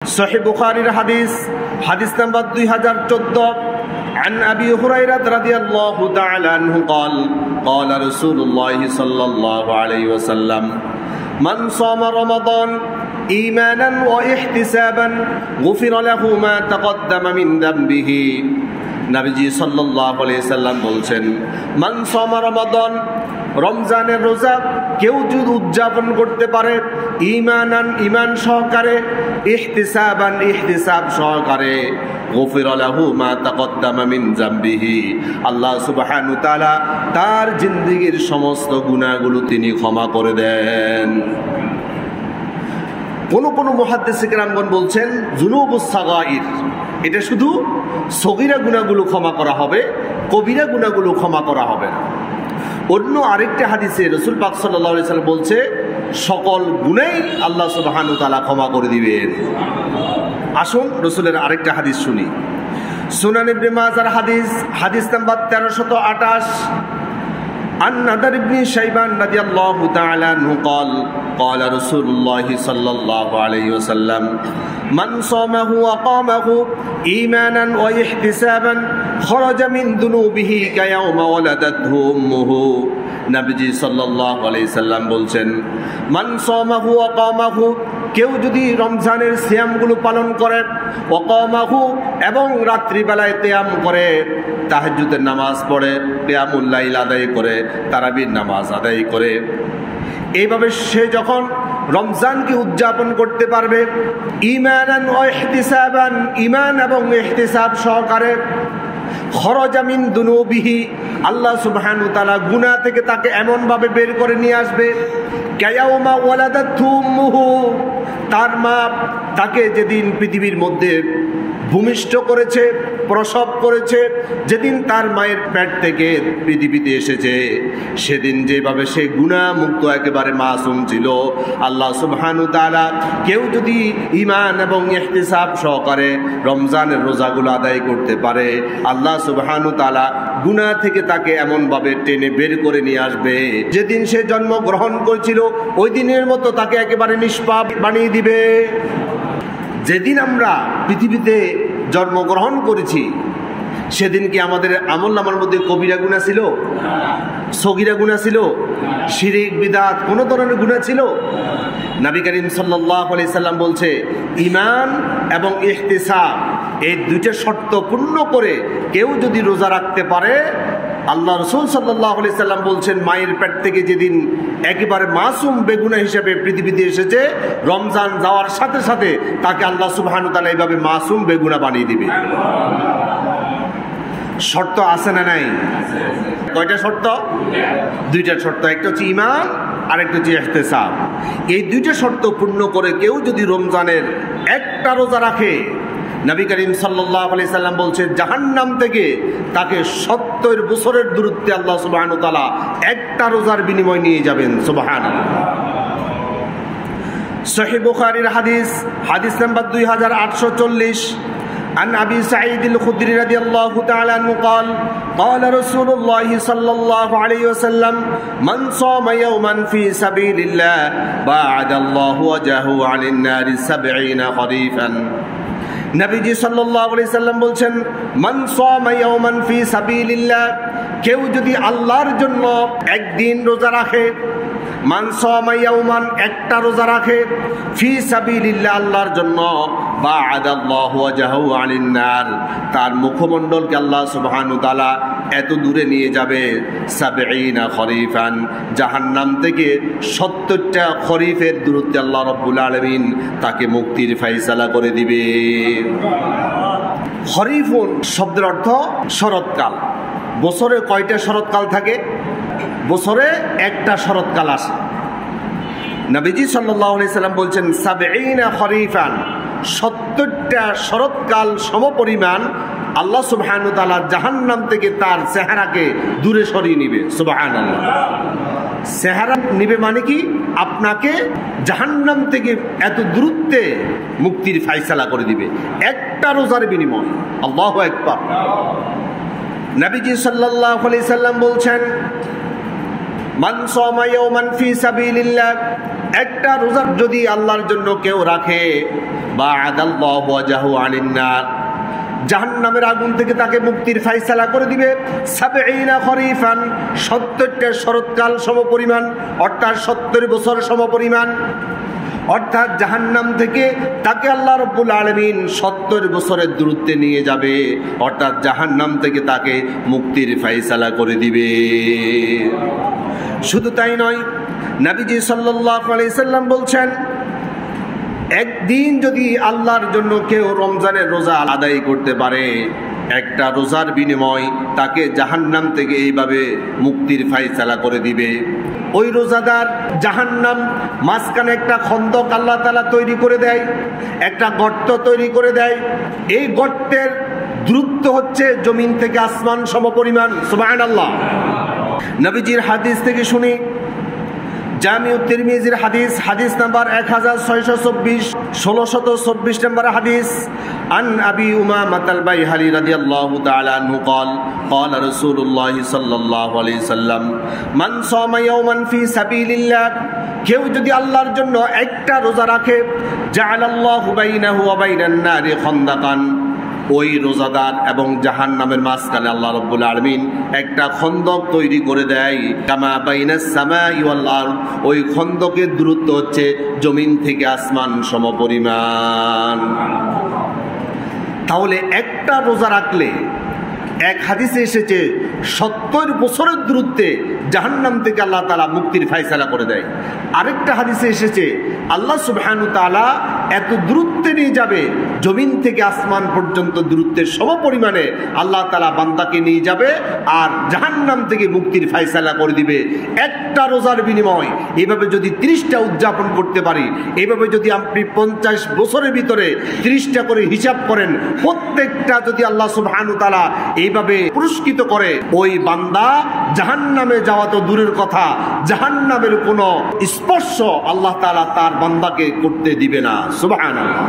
সহিহ বুখারীর হাদিস নাম্বার 2014 عن أبي هريرة رضي الله تعالى عنه قال قال رسول الله صلى الله عليه وسلم من صام رمضان إيمانا واحتسابا غفر له ما تقدم من ذنبه নবীজি সাল্লাল্লাহু আলাইহি সাল্লাম বলছেন, মান সামা রমাদান, রমজানের রোজা কেউ যদি উদযাপন করতে পারে, ঈমানান, ঈমান সহকারে, ইহতিসাবান, ইহতিসাব সহকারে, গুফিরা লাহু মা তাকদ্দামা মিন যামবিহি, আল্লাহ সুবহানাহু ওয়া তাআলা তার জিন্দেগীর সমস্ত গুনাহগুলো তিনি ক্ষমা করে দেন। কোন মুহাদ্দিস কিরামগণ বলছেন যুনুবুস সাগাইর, এটা শুধু সগীরা গুনাহগুলো ক্ষমা করা হবে, কবিরা গুনাহগুলো ক্ষমা করা হবে না। অন্য আরেকটা হাদিসে রাসূল পাক সাল্লাল্লাহু আলাইহি সাল্লাম বলছে সকল গুনাহই আল্লাহ সুবহানাহু ওয়া তাআলা ক্ষমা করে দিবেন। আসুন রাসূলের আরেকটা হাদিস শুনি। সুনান ইবনে মাজার হাদিস নাম্বার 1328 عن نضر بن شيبان رضي الله تعالى عنه قال قال رسول الله صلى الله عليه وسلم من صامه وقامه إيمانا واحتسابا خرج من ذنوبه كيوم ولدته أمه। নবীজি সাল্লাল্লাহু আলাইহি সাল্লাম বলছেন, মান সামাহু ওয়া কামাহু, কেউ যদি রমজানের সিয়ামগুলো পালন করে, ওয়া কামাহু, এবং রাত্রিবেলায় কিয়াম করে, তাহাজ্জুদের নামাজ পড়ে, কিয়ামুল লাইল আদায় করে, তারাবির নামাজ আদায় করে, এইভাবে সে যখন রমজানকে উদযাপন করতে পারবে, ঈমানান ওয়া ইহতিসাবান, ঈমান এবং ইহতিসাব সহকারে, খরজা মিন দুনুবিহি, আল্লাহ সুবহানাহু ওয়া তাআলা গুনাহ থেকে তাকে এমন ভাবে বের করে নিয়ে আসবে, কায়াউমা ওয়ালাদাতহু উম্মুহু, তার মা তাকে যেদিন পৃথিবীর মধ্যে ভূমিষ্ঠ করেছে, প্রসব করেছে, যেদিন তার মায়ের পেট থেকে পৃথিবীতে এসেছে, সেদিন যেভাবে সে গুনাহ মুক্ত একেবারে মাসুম ছিল, আল্লাহ সুবহানাহু ওয়া তাআলা কেউ যদি ঈমান এবং ইহতিসাব সহকারে রমজানের রোজাগুলো আদায় করতে পারে, আল্লাহ সুবহানাহু ওয়া তাআলা গুনাহ থেকে তাকে এমনভাবে টেনে বের করে নিয়ে আসবে, যেদিন সে জন্মগ্রহণ করেছিল ওই দিনের মতো তাকে একেবারে নিষ্পাপ বানিয়ে দিবে। যেদিন আমরা পৃথিবীতে জন্মগ্রহণ করেছি সেদিন কি আমাদের আমলনামার মধ্যে কবিরা গুনাহ ছিল, সগীরা গুনাহ ছিল, শিরক বিদআত কোন ধরনের গুনাহ ছিল? নবী করিম সাল্লাল্লাহু আলাইহি সাল্লাম বলছে, ঈমান এবং ইহতিসাব এই দুইটা শর্ত পূর্ণ করে কেউ যদি রোজা রাখতে পারে, আল্লাহ রাসূল সাল্লাল্লাহু আলাইহি সাল্লাম বলছেন, মায়ের পেট থেকে যেদিন একেবারে মাসুম বেগুনাহ হিসেবে পৃথিবীতে এসেছে, রমজান যাওয়ার সাথে সাথে তাকে আল্লাহ সুবহানাহু ওয়া তাআলা এইভাবে মাসুম বেগুনাহ বানিয়ে দিবে। শর্ত আছে না নাই? কয়টা শর্ত? দুইটা শর্ত, একটা হচ্ছে ঈমান আর একটা হচ্ছে ইহতিসাব। এই দুইটা শর্ত পূর্ণ করে কেউ যদি রমজানের একটা রোজা রাখে, নবী করিম সাল্লাল্লাহু আলাইহি সাল্লাম বলছে জাহান্নাম থেকে তাকে 70 বছরের দূরত্বে আল্লাহ সুবহানাহু ওয়া তাআলা একটা রোজার বিনিময় নিয়ে যাবেন। সুবহানাল্লাহ। সহিহ বুখারীর হাদিস নাম্বার 2840 عن أبي سعيد الخدري رضي الله تعالى عنه قال قال رسول الله صلى الله عليه وسلم من صام يوما في سبيل الله باعد الله وجهه عن النار 70 خريفا। নবীজি সাল্লাল্লাহু আলাইহি সাল্লাম বলছেন, মান সামা ইয়াওমান ফি সাবিলিল্লাহ, কেউ যদি আল্লাহর জন্য একদিন রোজা রাখে, মান সামা ইয়াওমান, একটা রোজা রাখে, ফি সাবিলিল্লাহ, আল্লাহর জন্য, বা'আদাল্লাহু ওয়াজহাহু আনিন নার, তার মুখমণ্ডলকে আল্লাহ সুবহানাহু ওয়া তাআলা এত দূরে নিয়ে যাবে, 70 খরিফান, জাহান্নাম থেকে 70টা খরিফের দূরত্বে আল্লাহ রাব্বুল আলামিন তাকে মুক্তির ফয়সালা করে দিবে। খরিফুন শব্দের অর্থ শরৎকাল। বছরে কয়টা শরৎকাল থাকে? বছরে একটা শরৎকাল আসে। নবীজি সাল্লাল্লাহু আলাইহি সাল্লাম বলছেন 70 খরিফান, 70টা শরৎকাল সমপরিমাণ আল্লাহ সুবহানাহু ওয়া তাআলা জাহান্নাম থেকে তার চেহারাকে দূরে সরিয়ে নিবে। সুবহানাল্লাহ। চেহারা নিবে মানে কি? আপনাকে জাহান্নাম থেকে এত দূরত্বে মুক্তির ফয়সালা করে দিবে একটা রোজার বিনিময়। আল্লাহু আকবার। নবীজি সাল্লাল্লাহু আলাইহি সাল্লাম বলছেন, মান সামা ইয়াওমান ফি সাবিলিল্লাহ, একটা রোজা যদি আল্লাহর জন্য কেউ রাখে, বা'আদাল্লাহু ওয়াজহু আনিন নার, জাহান্নামের আগুন থেকে তাকে মুক্তির ফায়সালা করে দিবে। ৭০ খরিফান, ৭০টা শরৎকাল সমপরিমাণ, অর্থাৎ ৭০ বছর সমপরিমাণ। অর্থাৎ জাহান্নাম থেকে তাকে আল্লাহ রাব্বুল আলামিন ৭০ বছরের দূরত্বে নিয়ে যাবে, অর্থাৎ জাহান্নাম থেকে তাকে মুক্তির ফায়সালা করে দিবে। শুধু তাই নয়, নবীজি সাল্লাল্লাহু আলাইহি সাল্লাম বলছেন, একদিন যদি আল্লাহর জন্য কেউ রমজানের রোজা আদায় করতে পারে, একটা রোজার বিনিময় তাকে জাহান্নাম থেকে এইভাবে মুক্তির ফায়সালা করে দিবে। ওই রোজাদার জাহান্নাম মাঝখানে একটা খন্দক আল্লাহ তাআলা তৈরি করে দেয়, একটা গর্ত তৈরি করে দেয়। এই গর্তের দূরত্ব হচ্ছে জমিন থেকে আসমান সমপরিমাণ। সুবহানাল্লাহ। নবীজির হাদিস থেকে শুনি, জামিউত তিরমিজির হাদিস, হাদিস নাম্বার 1624, 1624 নম্বর হাদিস। আন আবি উমামাহ আল বাইহালি রাদিয়াল্লাহু তাআলা আনহু قال قال رسول الله صلى الله عليه وسلم من صام يوما في سبيل الله, কেউ যদি আল্লাহর জন্য একটা রোজা রাখে, জাআলাল্লাহু বাইনাহু ওয়া বাইনান নারি খন্দাকান, ওই রোজাদার এবং জাহান্নামের মাঝখানে আল্লাহ রাব্বুল আলামিন একটা খন্দক তৈরি করে দেয়। কামা বাইনাস সামাই ওয়াল আরদ, ওই খন্দকের দূরত্ব হচ্ছে জমিন থেকে আসমান সমপরিমাণ। তাহলে একটা রোজা রাখলে, এক হাদিসে এসেছে ৭০ বছরের দূরত্বে জাহান্নাম থেকে আল্লাহ তাআলা মুক্তির ফায়সালা করে দেয়। আরেকটা হাদিসে এসেছে আল্লাহ সুবহানাহু ওয়া তাআলা এত দূরত্বে নিয়ে যাবে, জমিন থেকে আসমান পর্যন্ত দূরত্বের সমপরিমাণে আল্লাহ তাআলা বান্দাকে নিয়ে যাবে আর জাহান্নাম থেকে মুক্তির ফায়সালা করে দিবে একটা রোজার বিনিময়। এইভাবে যদি 30টা উদযাপন করতে পারি, এইভাবে যদি আপনি 50 বছরের ভিতরে 30টা করে হিসাব করেন, প্রত্যেকটা যদি আল্লাহ সুবহানাহু ওয়া তাআলা এইভাবে পুরস্কৃত করে, ওই বান্দা জাহান্নামে যাওয়া তো দূরের কথা, জাহান্নামের কোনো স্পর্শ আল্লাহ তাআলা তার বান্দাকে করতে দিবে না। সুবহানাল্লাহ।